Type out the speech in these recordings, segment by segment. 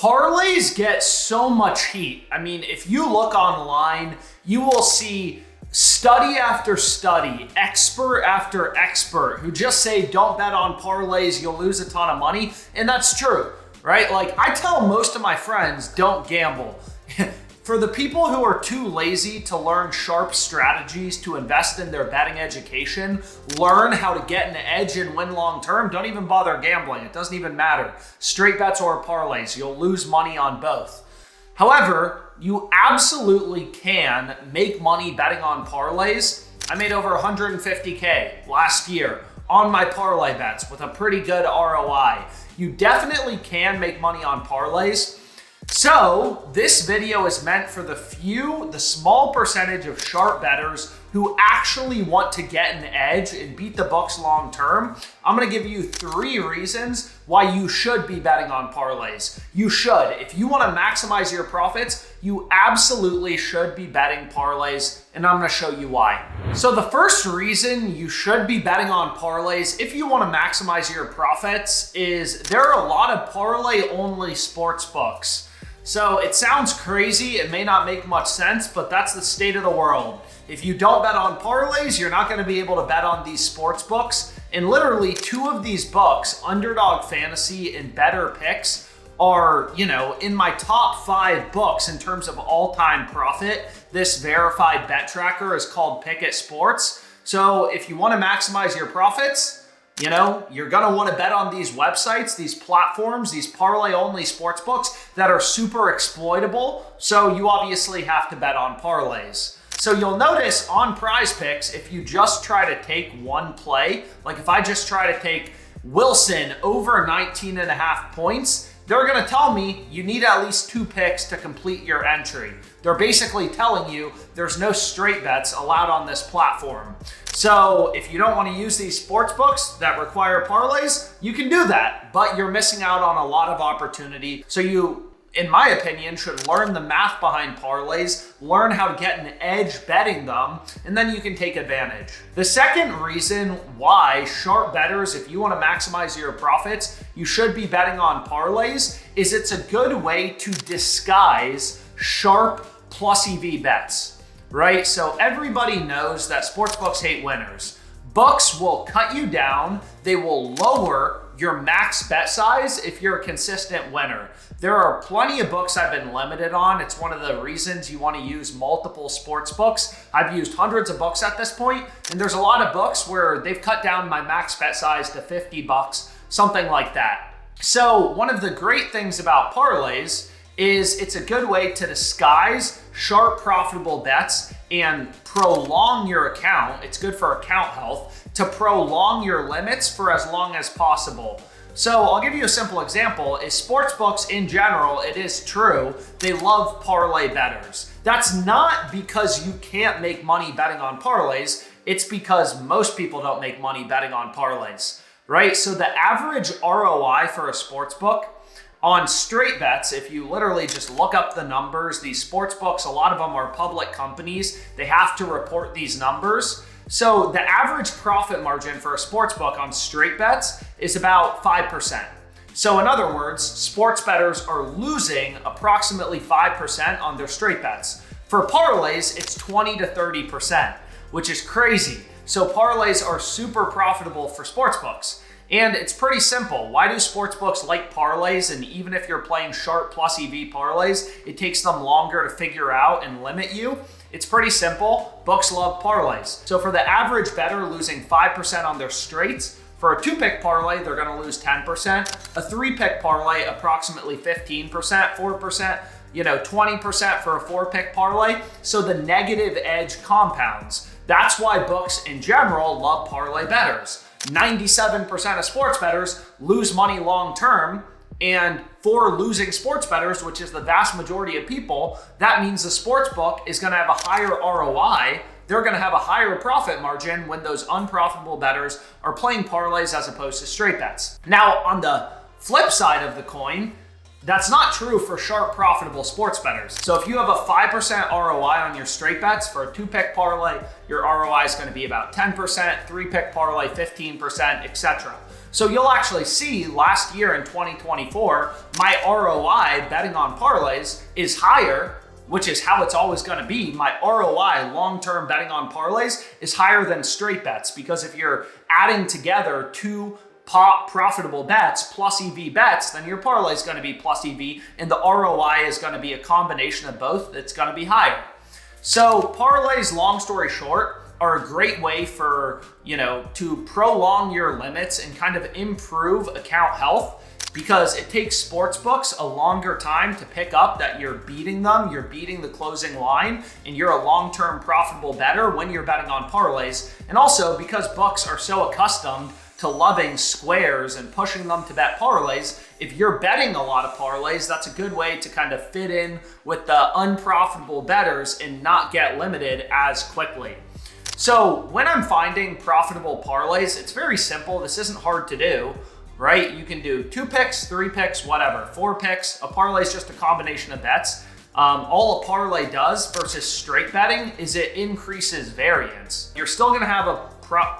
Parlays get so much heat. I mean, if you look online, you will see study after study, expert after expert who just say, don't bet on parlays, you'll lose a ton of money. And that's true, right? Like, I tell most of my friends, don't gamble. For the people who are too lazy to learn sharp strategies to invest in their betting education, learn how to get an edge and win long term, don't even bother gambling. It doesn't even matter. Straight bets or parlays, you'll lose money on both. However, you absolutely can make money betting on parlays. I made over 150K last year on my parlay bets with a pretty good ROI. You definitely can make money on parlays. So this video is meant for the small percentage of sharp bettors who actually want to get an edge and beat the books long term. I'm gonna give you 3 reasons why you should be betting on parlays. You should. If you wanna maximize your profits, you absolutely should be betting parlays, and I'm gonna show you why. So the first reason you should be betting on parlays if you wanna maximize your profits is there are a lot of parlay-only sportsbooks. So it sounds crazy, it may not make much sense, but that's the state of the world. If you don't bet on parlays, you're not gonna be able to bet on these sports books. And literally 2 of these books, Underdog Fantasy and Better Picks, are, in my top 5 books in terms of all-time profit. This verified bet tracker is called Pick It Sports. So if you wanna maximize your profits, you're gonna wanna bet on these websites, these platforms, these parlay-only sportsbooks that are super exploitable. So you obviously have to bet on parlays. So you'll notice on Prize Picks, if you just try to take one play, like if I just try to take Wilson over 19.5 points, they're gonna tell me you need at least 2 picks to complete your entry. They're basically telling you there's no straight bets allowed on this platform. So if you don't want to use these sports books that require parlays, you can do that, but you're missing out on a lot of opportunity. So you, in my opinion, should learn the math behind parlays, learn how to get an edge betting them, and then you can take advantage. The second reason why sharp bettors, if you want to maximize your profits, you should be betting on parlays is it's a good way to disguise sharp plus EV bets, right? So everybody knows that sportsbooks hate winners. Books will cut you down. They will lower your max bet size if you're a consistent winner. There are plenty of books I've been limited on. It's one of the reasons you want to use multiple sports books. I've used hundreds of books at this point, and there's a lot of books where they've cut down my max bet size to $50, something like that. So one of the great things about parlays is it's a good way to disguise sharp profitable bets and prolong your account. It's good for account health to prolong your limits for as long as possible. So I'll give you a simple example. Is sportsbooks in general, it is true, they love parlay bettors. That's not because you can't make money betting on parlays. It's because most people don't make money betting on parlays, right? So the average ROI for a sportsbook on straight bets, if you literally just look up the numbers, these sports books, a lot of them are public companies. They have to report these numbers. So the average profit margin for a sports book on straight bets is about 5%. So in other words, sports bettors are losing approximately 5% on their straight bets. For parlays, it's 20 to 30%, which is crazy. So parlays are super profitable for sports books. And it's pretty simple. Why do sportsbooks like parlays? And even if you're playing sharp plus EV parlays, it takes them longer to figure out and limit you. It's pretty simple. Books love parlays. So for the average bettor losing 5% on their straights, for a 2-pick parlay, they're gonna lose 10%. A 3-pick parlay, approximately 15%, 4%, 20% for a 4-pick parlay. So the negative edge compounds. That's why books in general love parlay bettors. 97% of sports bettors lose money long term, and for losing sports bettors, which is the vast majority of people, that means the sports book is going to have a higher ROI. They're going to have a higher profit margin when those unprofitable bettors are playing parlays as opposed to straight bets. Now, on the flip side of the coin, that's not true for sharp, profitable sports bettors. So if you have a 5% ROI on your straight bets for a 2-pick parlay, your ROI is going to be about 10%, 3-pick parlay, 15%, etc. So you'll actually see last year in 2024, my ROI betting on parlays is higher, which is how it's always going to be. My ROI long-term betting on parlays is higher than straight bets, because if you're adding together two profitable bets plus EV bets, then your parlay is going to be plus EV, and the ROI is going to be a combination of both. It's going to be higher. So parlays, long story short, are a great way for, to prolong your limits and kind of improve account health, because it takes sportsbooks a longer time to pick up that you're beating them, you're beating the closing line, and you're a long-term profitable bettor when you're betting on parlays. And also because books are so accustomed to loving squares and pushing them to bet parlays, if you're betting a lot of parlays, that's a good way to kind of fit in with the unprofitable bettors and not get limited as quickly. So when I'm finding profitable parlays, it's very simple. This isn't hard to do, right? You can do 2 picks, 3 picks, whatever, 4 picks. A parlay is just a combination of bets. All a parlay does versus straight betting is it increases variance. You're still gonna have a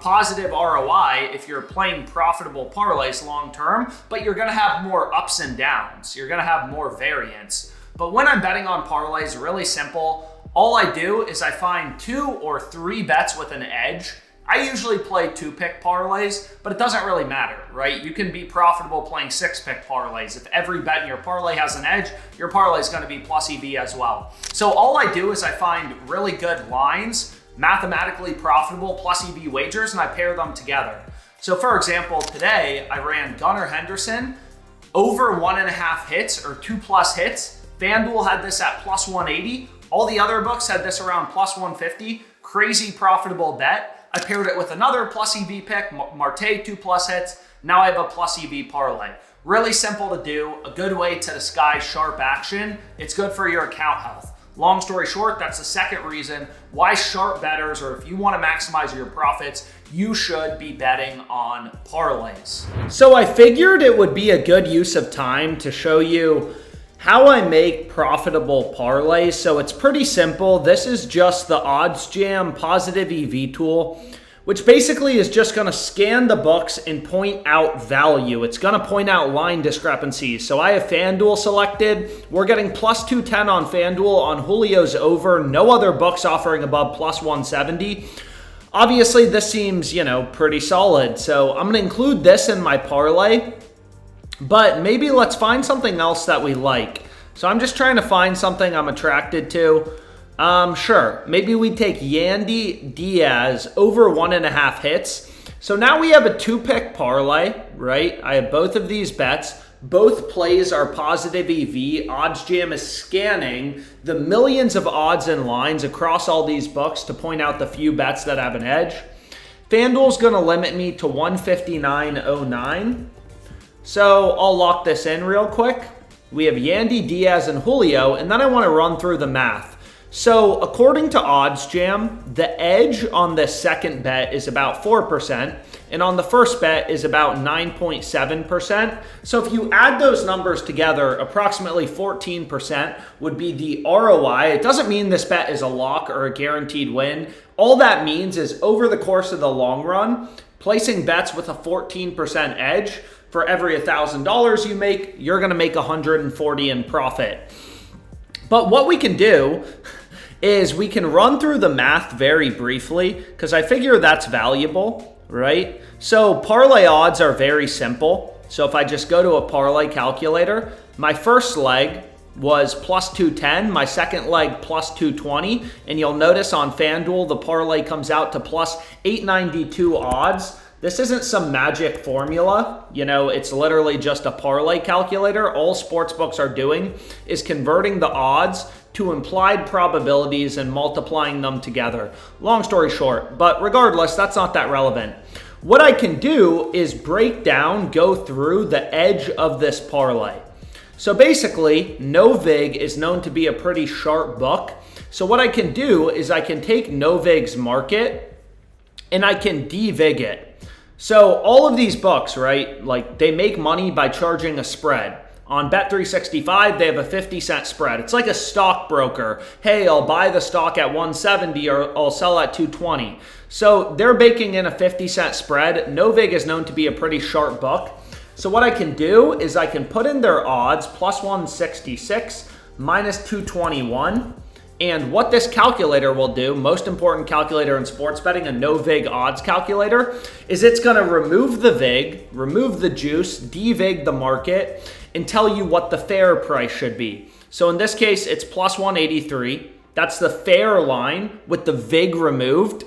positive ROI if you're playing profitable parlays long term, but you're gonna have more ups and downs. You're gonna have more variance. But when I'm betting on parlays, really simple. All I do is I find 2 or 3 bets with an edge. I usually play 2-pick parlays, but it doesn't really matter, right? You can be profitable playing 6-pick parlays. If every bet in your parlay has an edge, your parlay is going to be plus EV as well. So all I do is I find really good lines, mathematically profitable plus EV wagers, and I pair them together. So for example, today I ran Gunnar Henderson over 1.5 hits or 2+ hits. FanDuel had this at plus 180. All the other books had this around plus 150. Crazy profitable bet. I paired it with another plus EV pick, Marte 2+ hits. Now I have a plus EV parlay. Really simple to do, a good way to disguise sharp action. It's good for your account health. Long story short, that's the second reason why sharp bettors, or if you want to maximize your profits, you should be betting on parlays. So I figured it would be a good use of time to show you how I make profitable parlays. So it's pretty simple. This is just the OddsJam positive EV tool, which basically is just going to scan the books and point out value. It's going to point out line discrepancies. So I have FanDuel selected. We're getting plus 210 on FanDuel on Julio's over. No other books offering above plus 170. Obviously, this seems, pretty solid. So I'm going to include this in my parlay. But maybe let's find something else that we like. So I'm just trying to find something I'm attracted to. Sure, maybe we take Yandy Diaz over 1.5 hits. So now we have a 2-pick parlay, right? I have both of these bets. Both plays are positive EV. OddsJam is scanning the millions of odds and lines across all these books to point out the few bets that have an edge. FanDuel's going to limit me to 159.09. So I'll lock this in real quick. We have Yandy Diaz and Julio, and then I want to run through the math. So according to OddsJam, the edge on this second bet is about 4%, and on the first bet is about 9.7%. So if you add those numbers together, approximately 14% would be the ROI. It doesn't mean this bet is a lock or a guaranteed win. All that means is over the course of the long run, placing bets with a 14% edge, for every $1,000 you make, you're going to make 140 in profit. But what we can do is we can run through the math very briefly, because I figure that's valuable, right? So parlay odds are very simple. So if I just go to a parlay calculator, my first leg was plus 210, my second leg plus 220, and you'll notice on FanDuel the parlay comes out to plus 892 odds. This isn't some magic formula, it's literally just a parlay calculator. All sportsbooks are doing is converting the odds to implied probabilities and multiplying them together. Long story short, but regardless, that's not that relevant. What I can do is go through the edge of this parlay. So basically, Novig is known to be a pretty sharp book. So what I can do is I can take Novig's market and I can devig it. So all of these books, right, like they make money by charging a spread. On Bet365, they have a 50-cent spread. It's like a stockbroker. Hey, I'll buy the stock at 170 or I'll sell at 220. So they're baking in a 50-cent spread. Novig is known to be a pretty sharp book. So what I can do is I can put in their odds, plus 166, minus 221. And what this calculator will do, most important calculator in sports betting, a no vig odds calculator, is it's going to remove the vig, remove the juice, devig the market, and tell you what the fair price should be. So in this case, it's plus 183. That's the fair line with the vig removed.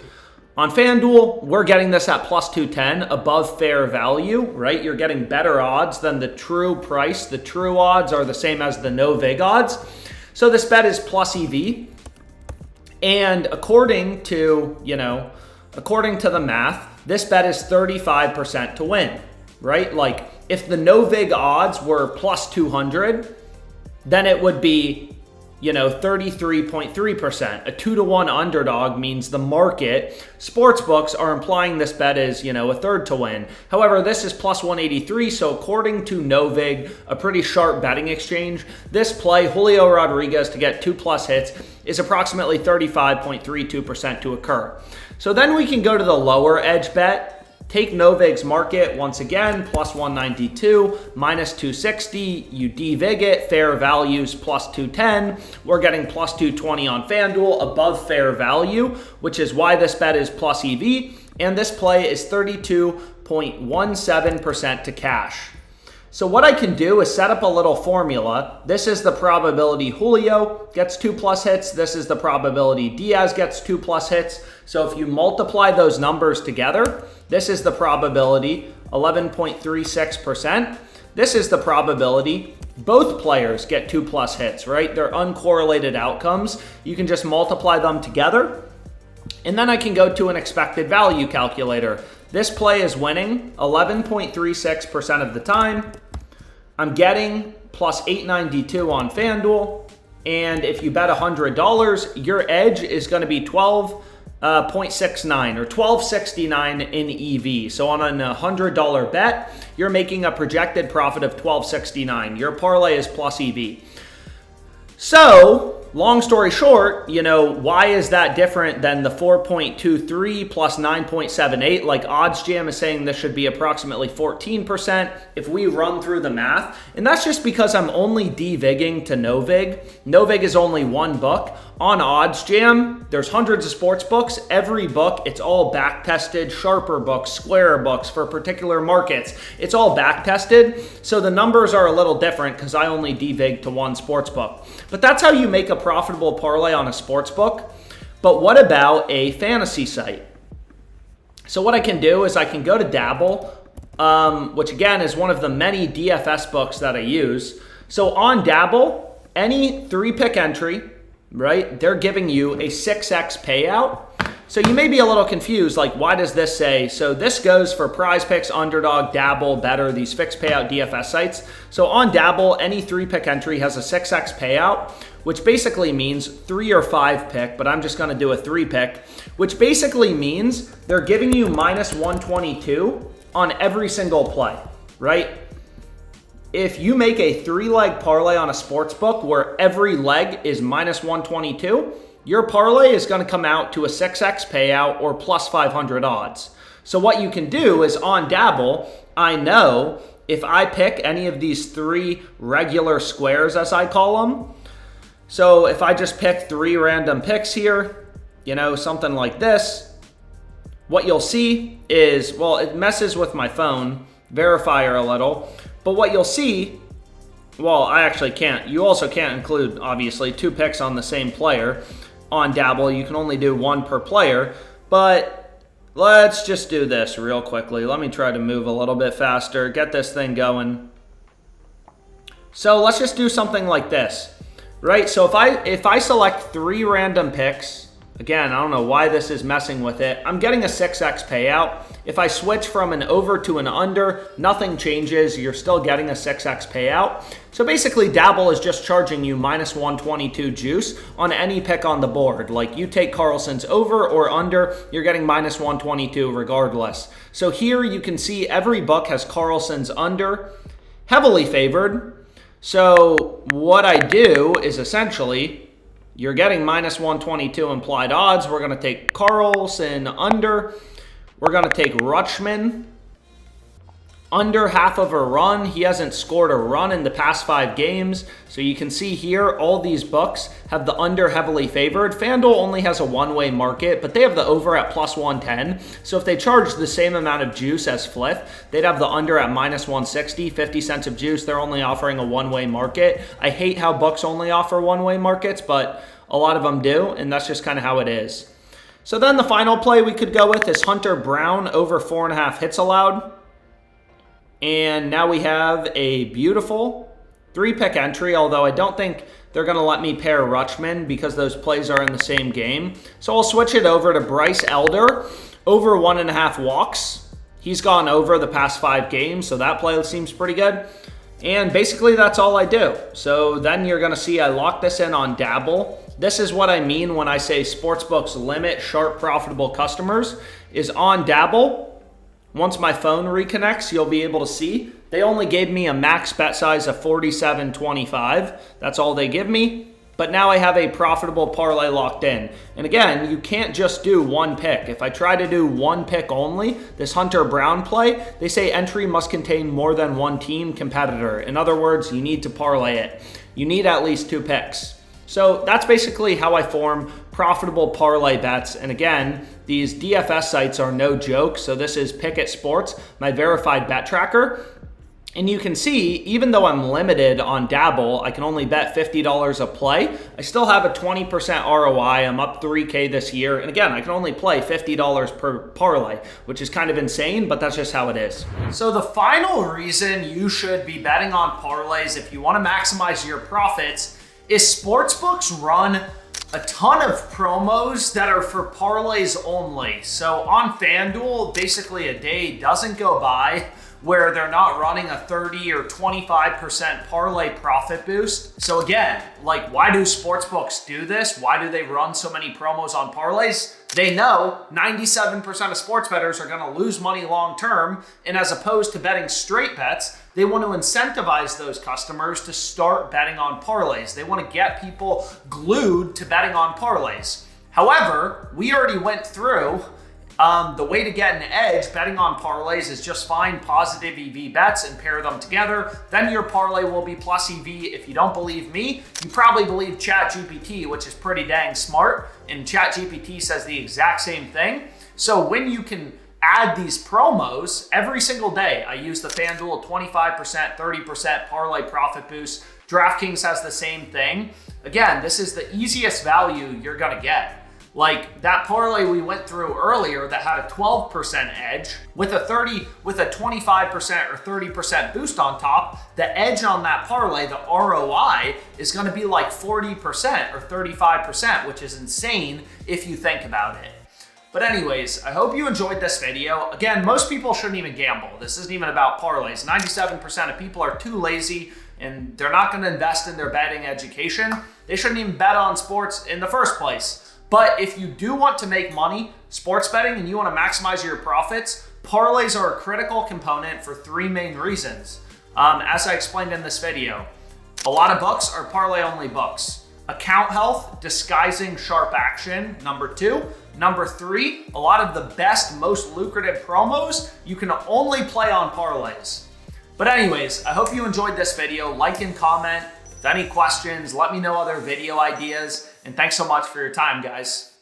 On FanDuel, we're getting this at plus 210, above fair value, right? You're getting better odds than the true price. The true odds are the same as the no vig odds. So this bet is plus EV, and according to the math, this bet is 35% to win, right? Like if the no vig odds were plus 200, then it would be 33.3%. A 2-to-1 underdog means the market, sportsbooks are implying this bet is, a third to win. However, this is plus 183, so according to Novig, a pretty sharp betting exchange, this play, Julio Rodriguez to get 2+ hits, is approximately 35.32% to occur. So then we can go to the lower edge bet. Take Novig's market once again, plus 192, minus 260. You devig it, fair values plus 210. We're getting plus 220 on FanDuel, above fair value, which is why this bet is plus EV. And this play is 32.17% to cash. So what I can do is set up a little formula. This is the probability Julio gets 2+ hits. This is the probability Diaz gets 2+ hits. So if you multiply those numbers together, this is the probability, 11.36%. This is the probability both players get 2+ hits, right? They're uncorrelated outcomes. You can just multiply them together. And then I can go to an expected value calculator. This play is winning 11.36% of the time. I'm getting plus 892 on FanDuel. And if you bet $100, your edge is going to be 12.69 or 1269 in EV. So on a $100 bet, you're making a projected profit of 1269. Your parlay is plus EV. So, long story short, why is that different than the 4.23 plus 9.78? Like OddsJam is saying this should be approximately 14% if we run through the math. And that's just because I'm only devigging to Novig. Novig is only one book. On OddsJam, there's hundreds of sports books. Every book, it's all back-tested, sharper books, squarer books for particular markets. It's all back-tested. So the numbers are a little different because I only devig to one sports book. But that's how you make a profitable parlay on a sports book. But what about a fantasy site? So what I can do is I can go to Dabble, which again is one of the many DFS books that I use. So on Dabble, any 3-pick entry, right, they're giving you a 6x payout. So you may be a little confused, like why does this say? So this goes for Prize Picks, Underdog, Dabble, Better, these fixed payout DFS sites. So on Dabble, any 3-pick entry has a 6x payout, which basically means 3 or 5 pick, but I'm just gonna do a 3-pick, which basically means they're giving you minus 122 on every single play, right? If you make a 3-leg parlay on a sports book where every leg is minus 122, your parlay is going to come out to a 6x payout or plus 500 odds. So what you can do is on Dabble, I know if I pick any of these 3 regular squares, as I call them, so if I just pick 3 random picks here, something like this, what you'll see is, well, it messes with my phone verifier a little, but what you'll see, well, I actually can't. You also can't include, obviously, 2 picks on the same player. On Dabble, you can only do 1 per player, but let's just do this real quickly. Let me try to move a little bit faster, get this thing going. So let's just do something like this, right? So if I select 3 random picks, again, I don't know why this is messing with it. I'm getting a 6x payout. If I switch from an over to an under, nothing changes. You're still getting a 6x payout. So basically, Dabble is just charging you minus 122 juice on any pick on the board. Like you take Carlson's over or under, you're getting minus 122 regardless. So here you can see every book has Carlson's under, heavily favored. So what I do is essentially you're getting minus 122 implied odds. We're going to take Carlson under. We're going to take Rutschman under half of a run. He hasn't scored a run in the past 5 games. So you can see here, all these books have the under heavily favored. FanDuel only has a one-way market, but they have the over at plus 110. So if they charge the same amount of juice as Fliff, they'd have the under at minus 160, 50 cents of juice. They're only offering a one-way market. I hate how books only offer one-way markets, but a lot of them do, and that's just kind of how it is. So then the final play we could go with is Hunter Brown over 4.5 hits allowed. And now we have a beautiful 3-pick entry, although I don't think they're going to let me pair Rutschman because those plays are in the same game. So I'll switch it over to Bryce Elder over 1.5 walks. He's gone over the past 5 games, so that play seems pretty good. And basically that's all I do. So then you're going to see I lock this in on Dabble. This is what I mean when I say sportsbooks limit sharp profitable customers is on Dabble. Once my phone reconnects, you'll be able to see they only gave me a max bet size of 47.25. That's all they give me. But now I have a profitable parlay locked in. And again, you can't just do one pick. If I try to do one pick only, this Hunter Brown play, they say entry must contain more than one team competitor. In other words, you need to parlay it. You need at least 2 picks. So that's basically how I form profitable parlay bets. And again, these DFS sites are no joke. So this is Pickett Sports, my verified bet tracker. And you can see, even though I'm limited on Dabble, I can only bet $50 a play. I still have a 20% ROI. I'm up $3K this year. And again, I can only play $50 per parlay, which is kind of insane, but that's just how it is. So the final reason you should be betting on parlays if you want to maximize your profits is sportsbooks run a ton of promos that are for parlays only. So on FanDuel, basically a day doesn't go by where they're not running a 30 or 25% parlay profit boost. So again, like, why do sportsbooks do this? Why do they run so many promos on parlays? They know 97% of sports bettors are gonna lose money long term, and as opposed to betting straight bets, they want to incentivize those customers to start betting on parlays. They want to get people glued to betting on parlays. However, we already went through the way to get an edge betting on parlays is just find positive EV bets and pair them together. Then your parlay will be plus EV. If you don't believe me, you probably believe ChatGPT, which is pretty dang smart. And ChatGPT says the exact same thing. So when you can add these promos every single day, I use the FanDuel 25%, 30% parlay profit boost. DraftKings has the same thing. Again, this is the easiest value you're gonna get. Like that parlay we went through earlier that had a 12% edge with a 25% or 30% boost on top, the edge on that parlay, the ROI is going to be like 40% or 35%, which is insane if you think about it. But anyways, I hope you enjoyed this video. Again, most people shouldn't even gamble. This isn't even about parlays. 97% of people are too lazy and they're not going to invest in their betting education. They shouldn't even bet on sports in the first place. But if you do want to make money sports betting and you want to maximize your profits, parlays are a critical component for 3 main reasons. As I explained in this video, a lot of books are parlay-only books. Account health, disguising sharp action, number 2. Number 3, a lot of the best, most lucrative promos, you can only play on parlays. But anyways, I hope you enjoyed this video. Like and comment. If any questions, let me know other video ideas. And thanks so much for your time, guys.